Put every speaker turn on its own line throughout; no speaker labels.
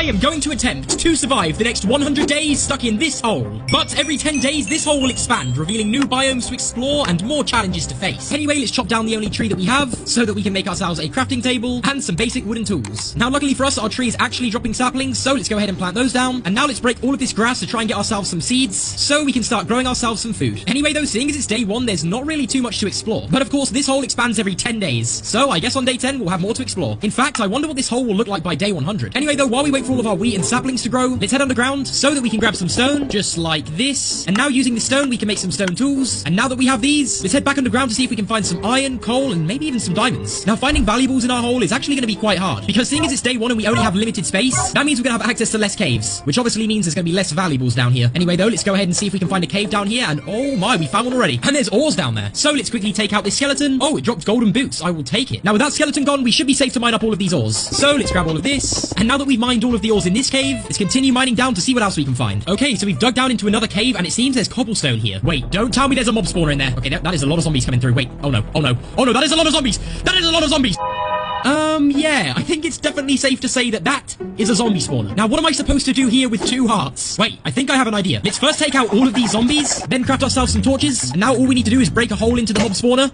am going to attempt to survive the next 100 days stuck in this hole. But every 10 days, this hole will expand, revealing new biomes to explore and more challenges to face. Anyway, let's chop down the only tree that we have, so that we can make ourselves a crafting table and some basic wooden tools. Now, luckily for us, our tree is actually dropping saplings, so let's go ahead and plant those down. And now let's break all of this grass to try and get ourselves some seeds, so we can start growing ourselves some food. Anyway, though, seeing as it's day 1, there's not really too much to explore. But of course, this hole expands every 10 days, so I guess on day 10, we'll have more to explore. In fact, I wonder what this hole will look like by day 100. Anyway, though, while we wait for all of our wheat and saplings to grow, let's head underground so that we can grab some stone, just like this. And now using the stone, we can make some stone tools. And now that we have these, let's head back underground to see if we can find some iron, coal, and maybe even some diamonds. Now, finding valuables in our hole is actually going to be quite hard, because seeing as it's day 1 and we only have limited space, that means we're going to have access to less caves, which obviously means there's going to be less valuables down here. Anyway, though, let's go ahead and see if we can find a cave down here, and oh my, we found one already. And there's ores down there. So let's quickly take out this skeleton. Oh, it dropped golden boots. I will take it. Now, with that skeleton gone, we should be safe to mine up all of these ores. So let's grab all of this. And now that we've mined all of the ores in this cave, let's continue mining down to see what else we can find. Okay, so we've dug down into another cave, and it seems there's cobblestone here. Wait, don't tell me there's a mob spawner in there. Okay, that is a lot of zombies coming through. Wait, oh no, oh no, oh no, that is a lot of zombies. That is a lot of zombies. Yeah, I think it's definitely safe to say that that is a zombie spawner. Now, what am I supposed to do here with 2 hearts? Wait, I think I have an idea. Let's first take out all of these zombies, then craft ourselves some torches, and now all we need to do is break a hole into the mob spawner.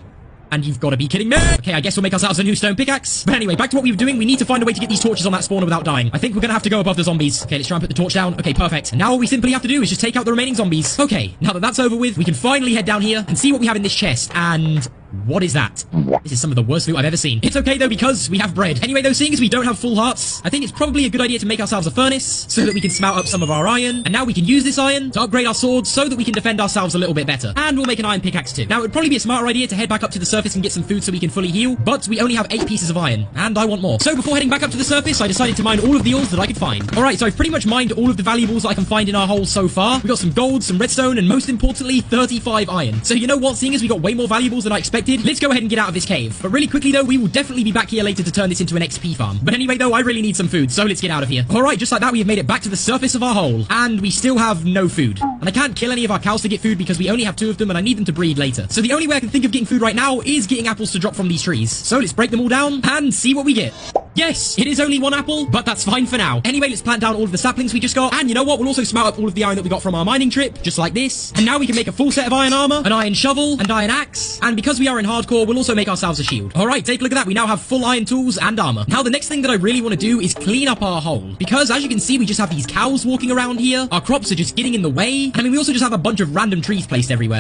And you've got to be kidding me. Okay, I guess we'll make ourselves a new stone pickaxe. But anyway, back to what we were doing. We need to find a way to get these torches on that spawner without dying. I think we're going to have to go above the zombies. Okay, let's try and put the torch down. Okay, perfect. And now all we simply have to do is just take out the remaining zombies. Okay, now that that's over with, we can finally head down here and see what we have in this chest. And what is that? This is some of the worst loot I've ever seen. It's okay though, because we have bread. Anyway though, seeing as we don't have full hearts, I think it's probably a good idea to make ourselves a furnace so that we can smelt up some of our iron. And now we can use this iron to upgrade our swords so that we can defend ourselves a little bit better. And we'll make an iron pickaxe too. Now it would probably be a smarter idea to head back up to the surface and get some food so we can fully heal, but we only have 8 pieces of iron, and I want more. So before heading back up to the surface, I decided to mine all of the ores that I could find. Alright, so I've pretty much mined all of the valuables that I can find in our hole so far. We got some gold, some redstone, and most importantly, 35 iron. So you know what, seeing as we got way more valuables than I expected, let's go ahead and get out of this cave. But really quickly though, we will definitely be back here later to turn this into an XP farm. But anyway though, I really need some food, so let's get out of here. Alright, just like that, we have made it back to the surface of our hole, and we still have no food. And I can't kill any of our cows to get food because we only have 2 of them and I need them to breed later. So the only way I can think of getting food right now is getting apples to drop from these trees. So let's break them all down and see what we get. Yes, it is only 1 apple, but that's fine for now. Anyway, let's plant down all of the saplings we just got. And you know what? We'll also smelt up all of the iron that we got from our mining trip, just like this. And now we can make a full set of iron armor, an iron shovel, and iron axe. And because we are in hardcore, we'll also make ourselves a shield. Alright, take a look at that. We now have full iron tools and armor. Now, the next thing that I really want to do is clean up our hole. Because as you can see, we just have these cows walking around here. Our crops are just getting in the way. And I mean, we also just have a bunch of random trees placed everywhere.